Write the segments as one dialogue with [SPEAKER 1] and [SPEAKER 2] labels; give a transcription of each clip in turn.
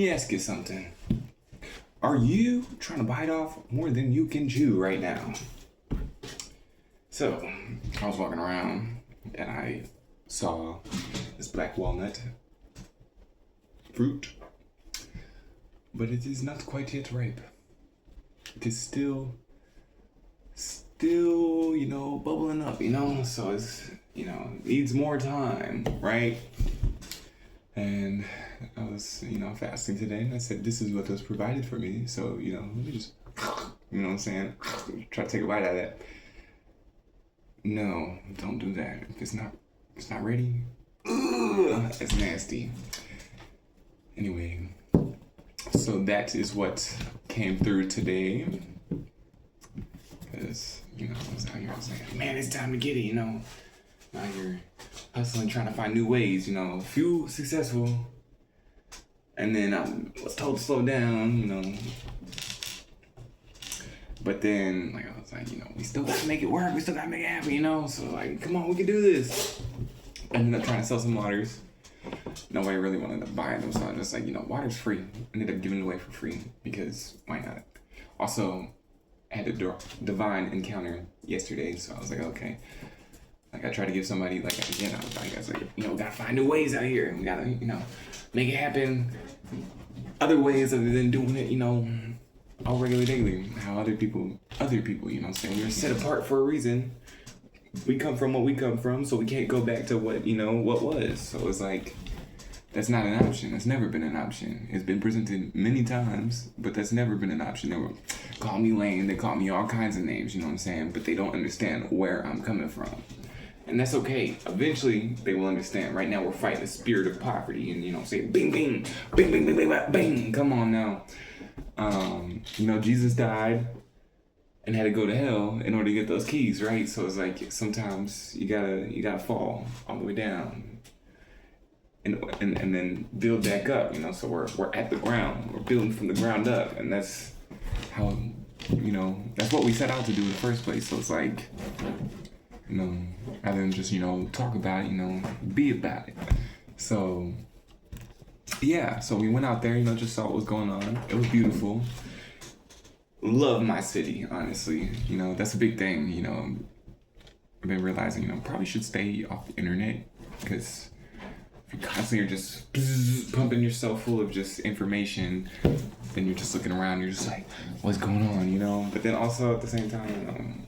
[SPEAKER 1] me ask you something. Are you trying to bite off more than you can chew right now? So, I was walking around and I saw this black walnut fruit, but it is not quite yet ripe. It is still, bubbling up, so it's, needs more time, right? And I was, fasting today, and I said, this is what was provided for me, so, let me just, try to take a bite out of that. No, don't do that. If it's not ready, that's nasty. Anyway, so that is what came through today. Because, I was out here, I was like, man, it's time to get it, Out here hustling, trying to find new ways, a few successful. And then I was told to slow down, But then, I was like, we still gotta make it work. We still gotta make it happen, So, come on, we can do this. I ended up trying to sell some waters. Nobody really wanted to buy them, so I was just like, water's free. I ended up giving it away for free because why not? Also, I had a divine encounter yesterday, so I was like, okay. I tried to give somebody, I was like, gotta find new ways out here. We gotta, make it happen. Other ways other than doing it, all regular daily. How other people, saying we're set apart for a reason. We come from what we come from, so we can't go back to what, what was. So it's like, that's not an option. That's never been an option. It's been presented many times, but that's never been an option. They will call me lame, they call me all kinds of names, but they don't understand where I'm coming from. And that's okay. Eventually, they will understand. Right now, we're fighting the spirit of poverty and, say, bing, bing, bing, bing, bing, bing, bing. Come on now. Jesus died and had to go to hell in order to get those keys, right? So it's like sometimes you gotta fall all the way down and then build back up, So we're at the ground. We're building from the ground up, and that's how that's what we set out to do in the first place. So it's like, rather than just talk about it, be about it. So yeah, so we went out there, just saw what was going on. It was beautiful. Love my city, honestly. That's a big thing. I've been realizing, probably should stay off the internet, because if you constantly are just pumping yourself full of just information, then you're just looking around, you're just like, what's going on, But then also at the same time,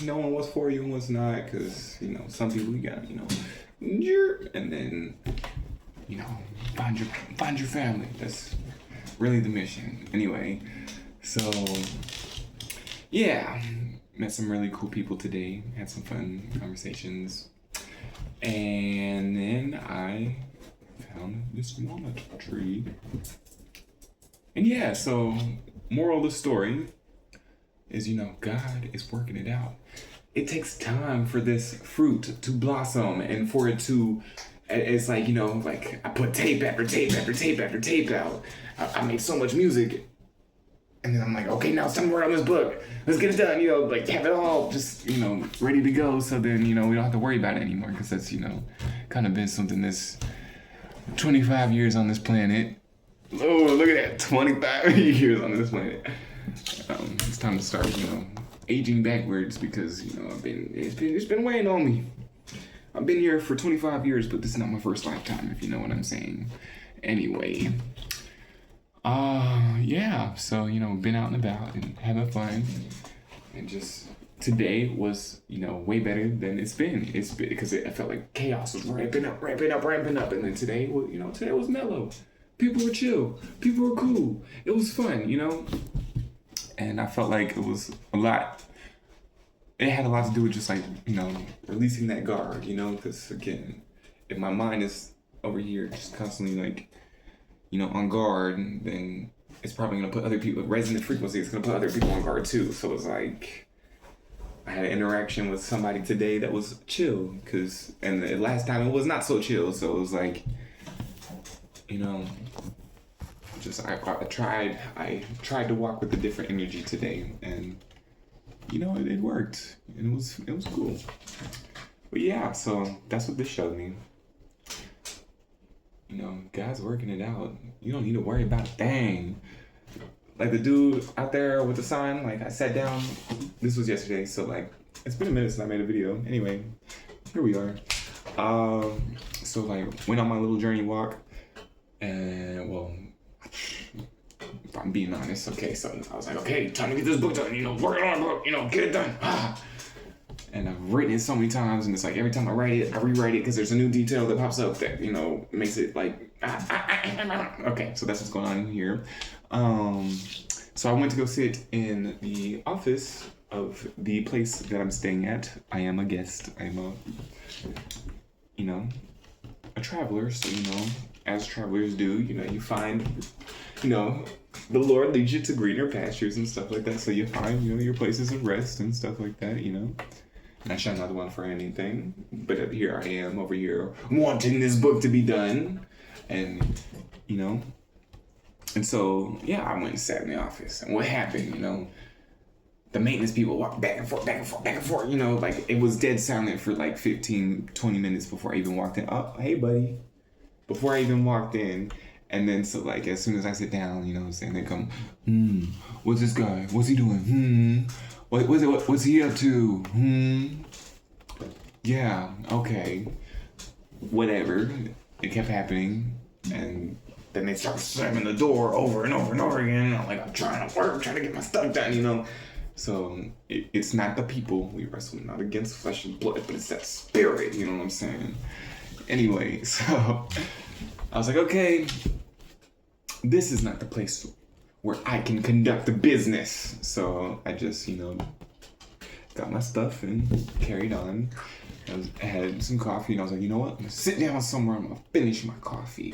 [SPEAKER 1] knowing what's for you and what's not, because, some people you got, and then, find your family. That's really the mission. Anyway, so, yeah, met some really cool people today, had some fun conversations, and then I found this walnut tree. And yeah, so, moral of the story is, God is working it out. It takes time for this fruit to blossom and for it to, it's like, I put tape after tape after tape after tape out. I made so much music. And then I'm like, okay, now it's time to work on this book. Let's get it done, have it all just, ready to go. So then, we don't have to worry about it anymore, because that's, kind of been something that's 25 years on this planet. Oh, look at that, 25 years on this planet. It's time to start, aging backwards, because, it's been weighing on me. I've been here for 25 years, but this is not my first lifetime, if you know what I'm saying. Anyway, yeah, so, been out and about and having fun, and just today was, way better than it's been. Because I felt like chaos was ramping up, and then today, today was mellow. People were chill. People were cool. It was fun, And I felt like it was a lot. It had a lot to do with just releasing that guard, because again, if my mind is over here just constantly on guard, then it's probably going to put other people, resonant frequency, it's going to put other people on guard too. So it's like, I had an interaction with somebody today that was chill, and the last time it was not so chill. So it was like, I tried to walk with a different energy today, and it worked, and it was cool. But yeah, so that's what this showed me. You know, God's working it out. You don't need to worry about a thing. Like the dude out there with the sign, like I sat down. This was yesterday, so like it's been a minute since I made a video. Anyway, here we are. So like went on my little journey walk, and well, if I'm being honest, okay, so I was like, okay, time to get this book done. You know, work on it, you know, get it done. And I've written it so many times, and it's like every time I write it, I rewrite it because there's a new detail that pops up that, you know, makes it like, okay, so that's what's going on here. So I went to go sit in the office of the place that I'm staying at. I am a guest. I'm a, you know, a traveler. So, you know, as travelers do, you know, you find, you know, the Lord leads you to greener pastures and stuff like that. So you find, you know, your places of rest and stuff like that, you know. And I shall not want for anything, but here I am over here wanting this book to be done. And, you know, and so, yeah, I went and sat in the office. And what happened, you know, the maintenance people walked back and forth, back and forth, back and forth, you know, like it was dead silent for like 15, 20 minutes before I even walked in. Oh, hey, buddy. Before I even walked in. And then, so like, as soon as I sit down, you know what I'm saying, they come, what's this guy? What's he doing? What's he up to? Yeah, okay. Whatever. It kept happening. And then they start slamming the door over and over and over again. And I'm trying to work, trying to get my stuff done, you know. So it's not the people we wrestle, not against flesh and blood, but it's that spirit, you know what I'm saying? Anyway, so I was like, okay, this is not the place where I can conduct a business. So I just, you know, got my stuff and carried on. I had some coffee and I was like, you know what? I'm gonna sit down somewhere. I'm gonna finish my coffee.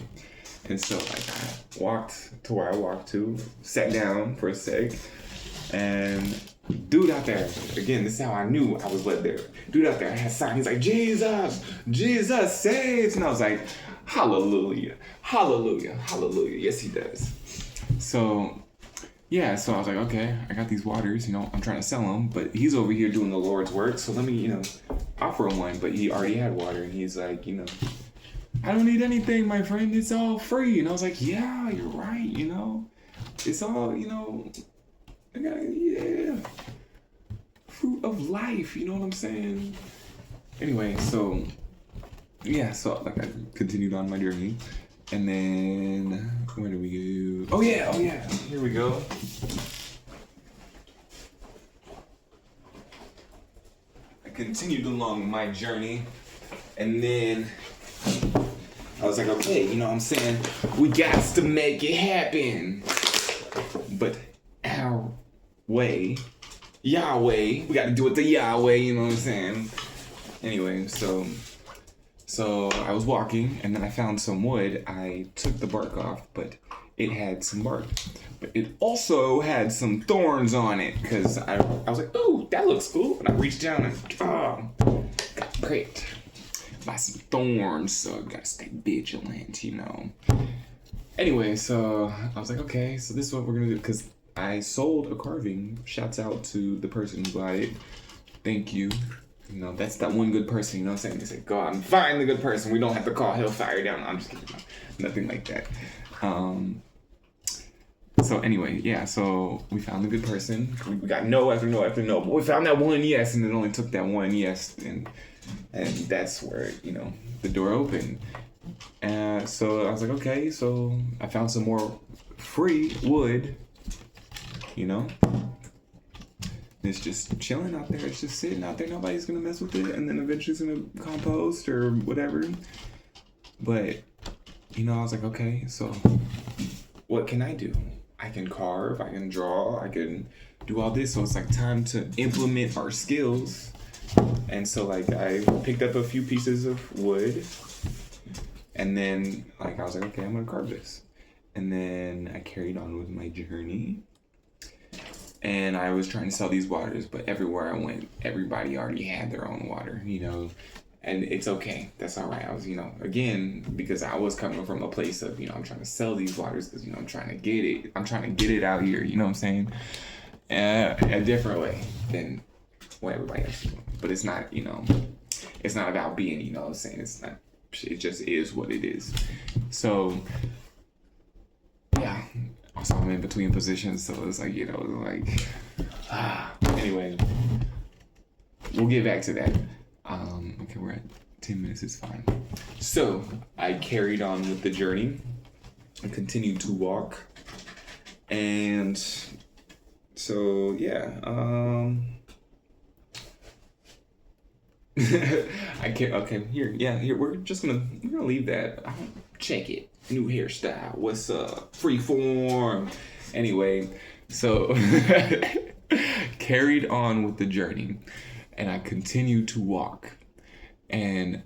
[SPEAKER 1] And so like I walked to where I walked to, sat down for a sec, and dude out there, again, this is how I knew I was led there. Dude out there had a sign. He's like, Jesus, Jesus saves. And I was like, hallelujah, hallelujah, hallelujah. Yes, he does. So, yeah, so I was like, okay, I got these waters, you know, I'm trying to sell them, but he's over here doing the Lord's work, so let me, you know, offer him one. But he already had water, and he's like, you know, I don't need anything, my friend, it's all free. And I was like, yeah, you're right, you know, it's all, you know, yeah, fruit of life, you know what I'm saying? Anyway, so, yeah, so like I continued on my journey. And then, where do we go? Oh yeah, here we go. I continued along my journey, and then I was like, okay, you know what I'm saying? We got to make it happen. But our way, Yahweh, we got to do it the Yahweh, you know what I'm saying? Anyway, so I was walking, and then I found some wood. I took the bark off, but it had some bark. But it also had some thorns on it, because I was like, oh, that looks cool. And I reached down and, got pricked by some thorns, so I gotta stay vigilant, you know. Anyway, so I was like, okay, so this is what we're gonna do, because I sold a carving. Shouts out to the person who bought it. Thank you. You know, that's that one good person, you know what I'm saying? They say, go out and find the good person. We don't have to call hellfire down. I'm just kidding. No, nothing like that. So anyway, yeah, so we found the good person. We got no after no after no. But we found that one yes, and it only took that one yes. And that's where, you know, the door opened. So I was like, okay, so I found some more free wood, you know? It's just chilling out there. It's just sitting out there. Nobody's gonna mess with it, and then eventually it's gonna compost or whatever. But, you know, I was like, okay, so what can I do? I can carve, I can draw, I can do all this. So it's like time to implement our skills. And so like I picked up a few pieces of wood, and then like I was like, okay, I'm gonna carve this. And then I carried on with my journey. And I was trying to sell these waters, but everywhere I went, everybody already had their own water, you know, and it's okay. That's all right. I was, you know, again, because I was coming from a place of, you know, I'm trying to sell these waters because, you know, I'm trying to get it. I'm trying to get it out here, you know what I'm saying? A different way than what everybody else is doing. But it's not, you know, it's not about being, you know what I'm saying? It's not it just is what it is. So yeah. Also, I'm in between positions, so it's like, anyway, we'll get back to that. Okay, we're at 10 minutes, it's fine. So I carried on with the journey. I continued to walk. And so, yeah, here, we're gonna leave that. Check it. New hairstyle. What's up? Freeform. Anyway, so carried on with the journey, and I continued to walk, and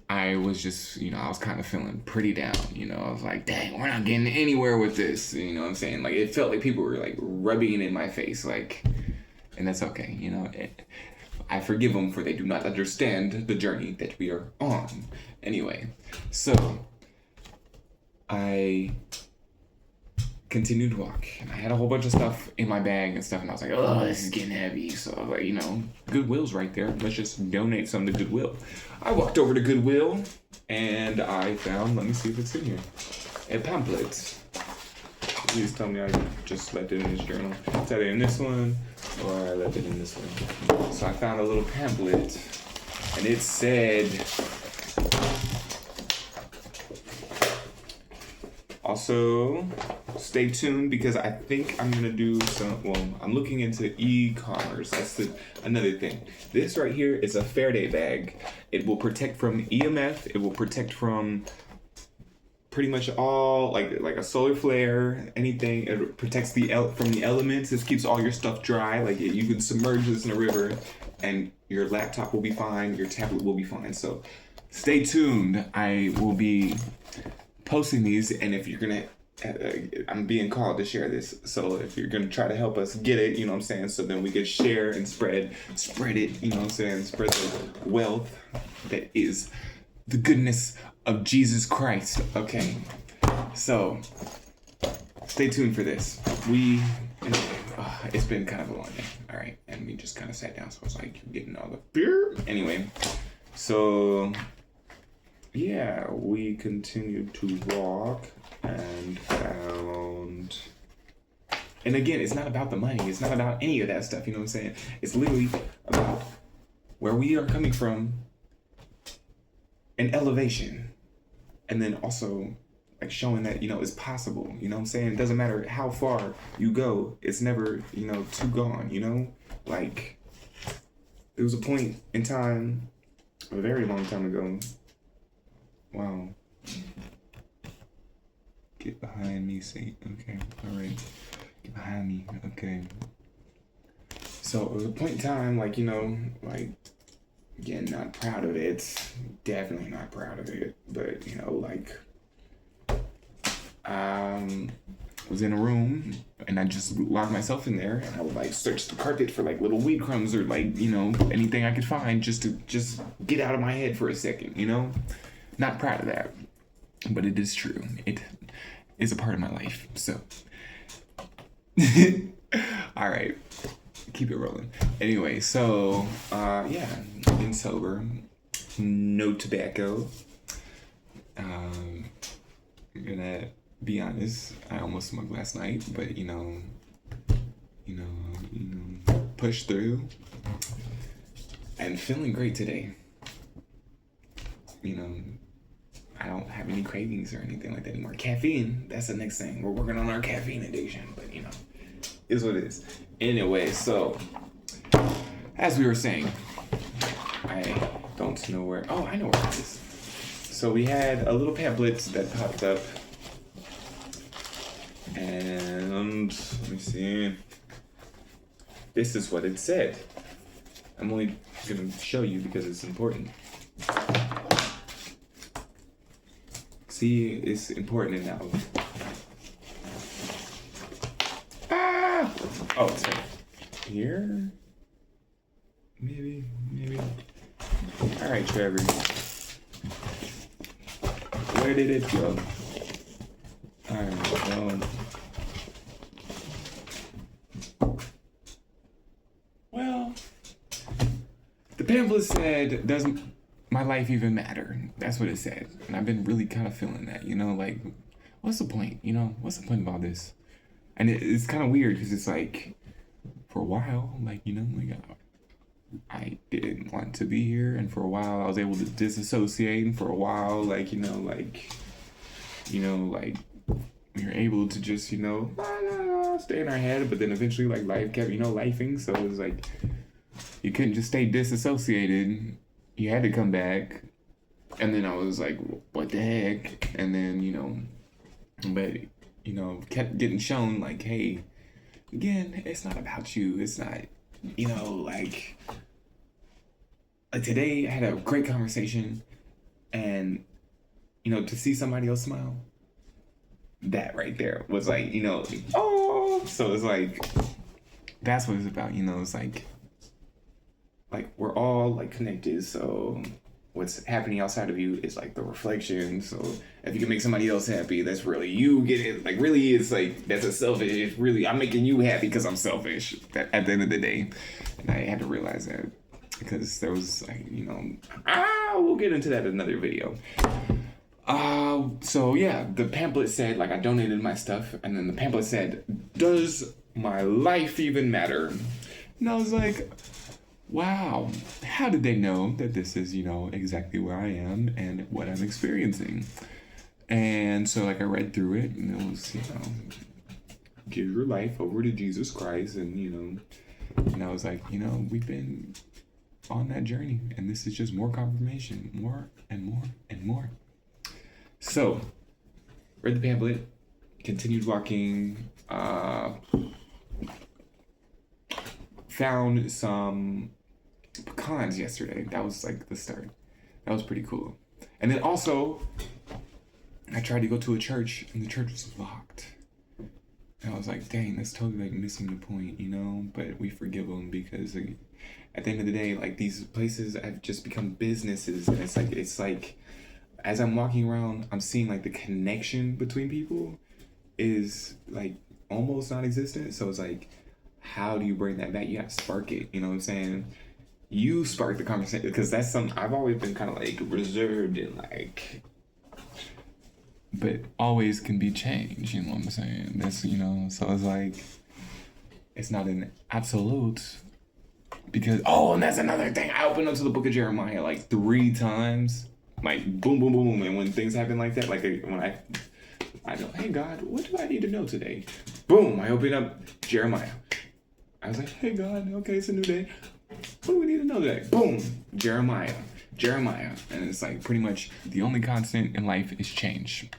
[SPEAKER 1] I was just, I was kind of feeling pretty down. I was like, dang, we're not getting anywhere with this. You know what I'm saying? Like, it felt like people were like rubbing it in my face, like, and that's okay. I forgive them, for they do not understand the journey that we are on. Anyway, so I continued to walk, and I had a whole bunch of stuff in my bag and stuff, and I was like, oh, this is getting heavy. So I was like, Goodwill's right there. Let's just donate some to Goodwill. I walked over to Goodwill, and I found, let me see if it's in here, a pamphlet. Please tell me I just left it in this journal. It's either in this one, or I left it in this one. So I found a little pamphlet, and it said, also, stay tuned, because I think I'm gonna do I'm looking into e-commerce. That's another thing. This right here is a Faraday bag. It will protect from EMF. It will protect from pretty much all, like a solar flare, anything. It protects from the elements. This keeps all your stuff dry. Like, you can submerge this in a river, and your laptop will be fine. Your tablet will be fine. So stay tuned. I will be posting these, and if you're gonna I'm being called to share this, so if you're gonna try to help us get it, you know what I'm saying, so then we can share and spread it, you know what I'm saying, spread the wealth that is the goodness of Jesus Christ. Okay, so stay tuned for this. It's been kind of a long day. All right, and we just kind of sat down, so I was like getting all the beer. Anyway, so yeah, we continued to walk and found, and again, it's not about the money. It's not about any of that stuff. You know what I'm saying? It's literally about where we are coming from, and elevation, and then also like showing that, it's possible. You know what I'm saying? It doesn't matter how far you go. It's never, too gone, like there was a point in time, a very long time ago. Wow. Get behind me, Saint. Okay, alright. Get behind me. Okay. So it was a point in time, like, again, not proud of it. Definitely not proud of it. But, I was in a room, and I just locked myself in there, and I would search the carpet for little weed crumbs or anything I could find just to get out of my head for a second, Not proud of that, but it is true. It is a part of my life. So, all right, keep it rolling. Anyway, so getting sober, no tobacco. I'm gonna be honest. I almost smoked last night, but push through, and feeling great today. I don't have any cravings or anything like that anymore. Caffeine, that's the next thing. We're working on our caffeine addiction, but is what it is. Anyway, so as we were saying, I don't know where. Oh, I know where it is. So we had a little pamphlet that popped up, and let me see. This is what it said. I'm only gonna show you because it's important. See, it's important in that one. Ah! Oh, it's right here? Maybe. All right, Trevor. Where did it go? All right, well, the pamphlet said doesn't. my life even matter? That's what it said. And I've been really kind of feeling that, like, what's the point? What's the point of all this? And it's kind of weird because it's like, for a while, like, like I didn't want to be here. And for a while, I was able to disassociate. And for a while, like, we were able to just, stay in our head. But then eventually, like, life kept, lifing. So it was like, you couldn't just stay disassociated. You had to come back. And then I was like, what the heck? And then, kept getting shown like, hey, again, it's not about you. It's not, like today I had a great conversation, and, to see somebody else smile, that right there was like, oh, so it's like, that's what it's about, it's like we're all like connected. So what's happening outside of you is like the reflection. So if you can make somebody else happy, that's really you get it. Like really, it's like that's a selfish. Really, I'm making you happy because I'm selfish. At the end of the day, and I had to realize that because there was like we'll get into that in another video. So yeah, the pamphlet said like I donated my stuff, and then the pamphlet said, "Does my life even matter?" And I was like, wow, how did they know that this is, exactly where I am and what I'm experiencing? And so, like, I read through it, and it was, give your life over to Jesus Christ, and, and I was like, we've been on that journey, and this is just more confirmation, more and more and more. So, read the pamphlet, continued walking, found some pecans yesterday. That was like the start. That was pretty cool. And then also, I tried to go to a church, and the church was locked. And I was like, dang, that's totally like missing the point, But we forgive them because like, at the end of the day, like these places have just become businesses, and it's like, as I'm walking around, I'm seeing like the connection between people is like almost non-existent. So it's like, how do you bring that back? You have to spark it. You know what I'm saying? You spark the conversation, because that's something I've always been kind of like reserved and like, but always can be changed. You know what I'm saying? That's so it's like, it's not an absolute, because and that's another thing. I opened up to the book of Jeremiah like 3 times, like boom, boom, boom, boom, and when things happen like that, like when I go, hey God, what do I need to know today? Boom, I open up Jeremiah. I was like, hey God, okay, it's a new day. What do we need to know today? Boom, Jeremiah. And it's like pretty much the only constant in life is change.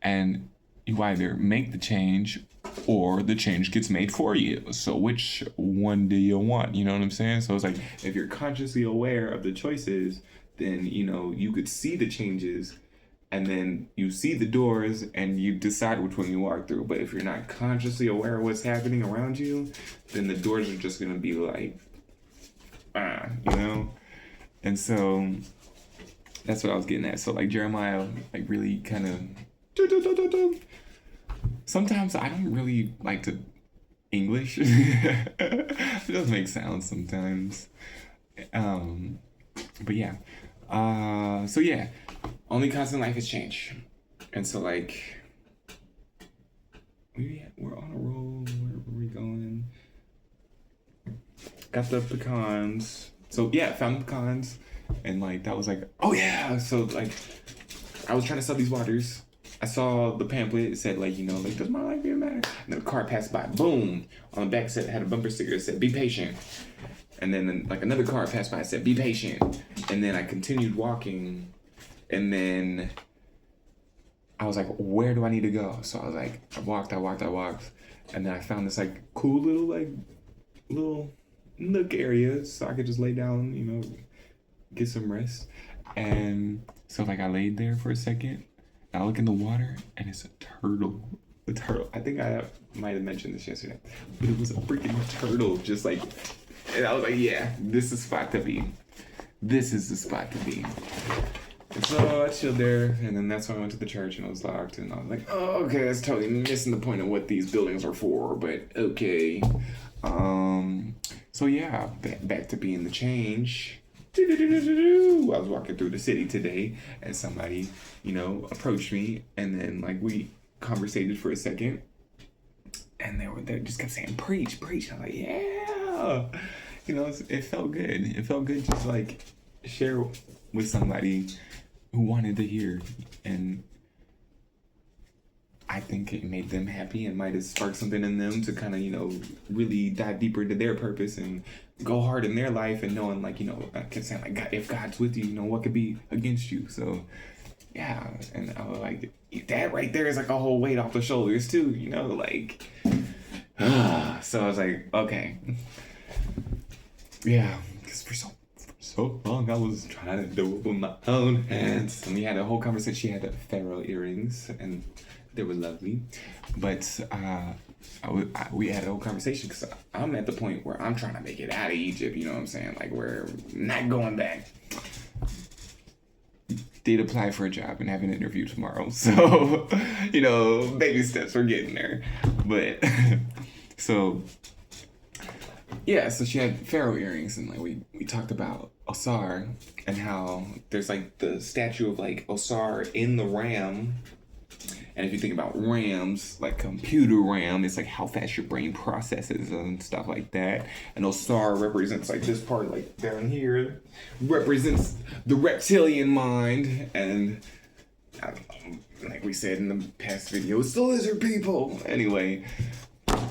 [SPEAKER 1] And you either make the change or the change gets made for you. So which one do you want? You know what I'm saying? So it's like, if you're consciously aware of the choices, then, you could see the changes, and then you see the doors and you decide which one you walk through. But if you're not consciously aware of what's happening around you, then the doors are just going to be like, And so that's what I was getting at. So like Jeremiah, like really kind of, sometimes I don't really like to English. It doesn't make sounds sometimes. But yeah. So yeah. Only constant in life is change. And so like, we're on a roll. Where were we going? Got the pecans. So yeah, found the pecans. And like, that was like, oh yeah. So like, I was trying to sell these waters. I saw the pamphlet. It said like, like, does my life even matter? And then a car passed by. Boom. On the back had a bumper sticker. It said, be patient. And then like another car passed by. It said, be patient. And then I continued walking. And then I was like, where do I need to go? So I was like, I walked. And then I found this like cool little nook area so I could just lay down, get some rest. And so like I laid there for a second. And I look in the water, and it's a turtle. The turtle. I think I might have mentioned this yesterday, but it was a freaking turtle. Just like, and I was like, yeah, this is the spot to be. This is the spot to be. And so I chilled there, and then that's when I went to the church, and it was locked, and I was like, oh, okay, that's totally missing the point of what these buildings are for, but okay. So yeah, back to being the change. I was walking through the city today, and somebody, approached me, and then like we conversated for a second, and they just kept saying, "Preach, preach." I'm like, yeah, it felt good. It felt good just like share with somebody who wanted to hear, and I think it made them happy and might have sparked something in them to kind of, really dive deeper into their purpose and go hard in their life, and knowing like, I kept saying like, God, if God's with you, what could be against you? So yeah, and I was like, that right there is like a whole weight off the shoulders too, like, so I was like, okay. Yeah, because for so long I was trying to do it with my own hands. And we had a whole conversation. She had pharaoh earrings, and they were lovely. But we had a whole conversation because I'm at the point where I'm trying to make it out of Egypt, you know what I'm saying? Like, we're not going back. Did apply for a job and have an interview tomorrow. So, baby steps, we're getting there. But, so... yeah, so she had pharaoh earrings, and like we talked about Osar and how there's like the statue of like Osar in the RAM. And if you think about RAMs, like computer RAM, it's like how fast your brain processes and stuff like that. And Osar represents like this part, like down here, represents the reptilian mind. And like we said in the past video, it's the lizard people. Anyway,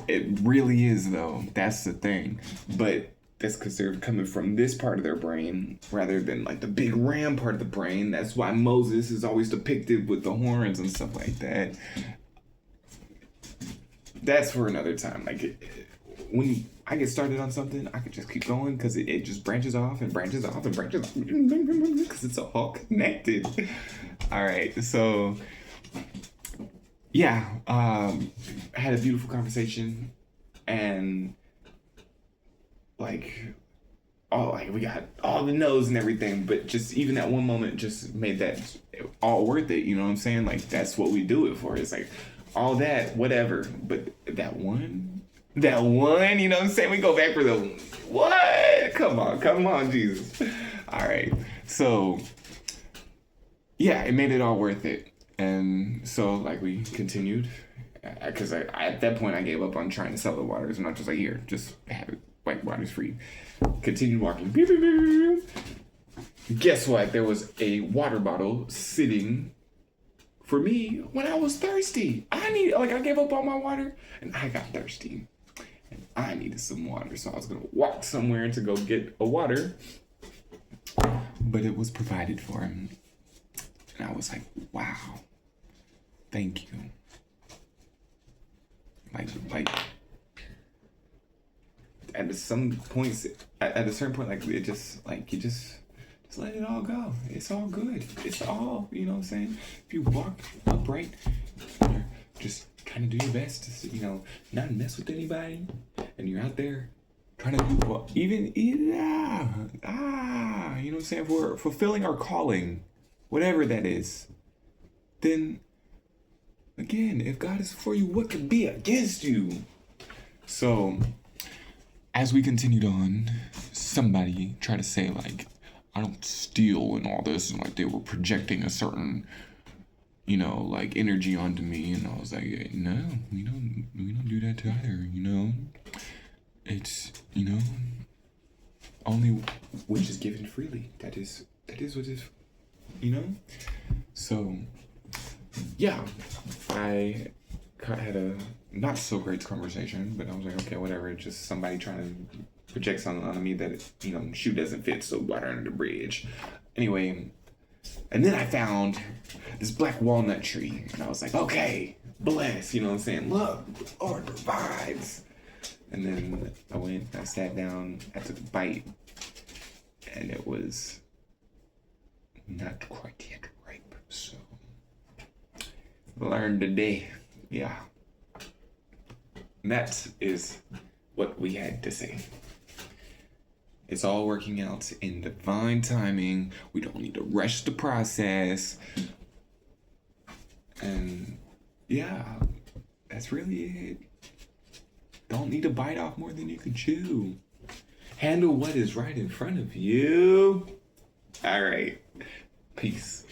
[SPEAKER 1] it really is though. That's the thing. But that's because they're coming from this part of their brain rather than like the big RAM part of the brain. That's why Moses is always depicted with the horns and stuff like that. That's for another time. Like when I get started on something, I could just keep going because it just branches off and branches off and branches off because it's all connected. All right, so yeah, I had a beautiful conversation, and we got all the no's and everything, but just even that one moment just made that all worth it. You know what I'm saying? Like, that's what we do it for. It's like all that, whatever, but that one, you know what I'm saying? We go back for the what? Come on, Jesus. All right, so yeah, it made it all worth it. And so like we continued, because at that point I gave up on trying to sell the waters. I'm not just like, here, just have it. White water's free. Continued walking. Guess what? There was a water bottle sitting for me when I was thirsty. I gave up on my water and I got thirsty. And I needed some water. So I was going to walk somewhere to go get a water. But it was provided for him. And I was like, wow. Thank you. Like at some points, at a certain point, like it just like you just let it all go. It's all good. It's all, you know what I'm saying? If you walk upright, you're just trying to do your best to, not mess with anybody, and you're out there trying to do well, even you know what I'm saying? If we're fulfilling our calling, whatever that is, then again, if God is for you, what could be against you? So as we continued on, somebody tried to say like, I don't steal and all this, and like they were projecting a certain, like energy onto me, and I was like, no, we don't do that either, It's, only which is given freely. That is what is, So, yeah, I had a not so great conversation, but I was like, okay, whatever. It's just somebody trying to project something on me that, shoe doesn't fit, so water under the bridge. Anyway, and then I found this black walnut tree, and I was like, okay, bless, you know what I'm saying? Look, the Lord provides. And then I went, I sat down, I took a bite, and it was not quite yet ripe, so learned today, yeah. And that is what we had to say. It's all working out in divine timing. We don't need to rush the process. And yeah, that's really it. Don't need to bite off more than you can chew. Handle what is right in front of you. All right. Peace.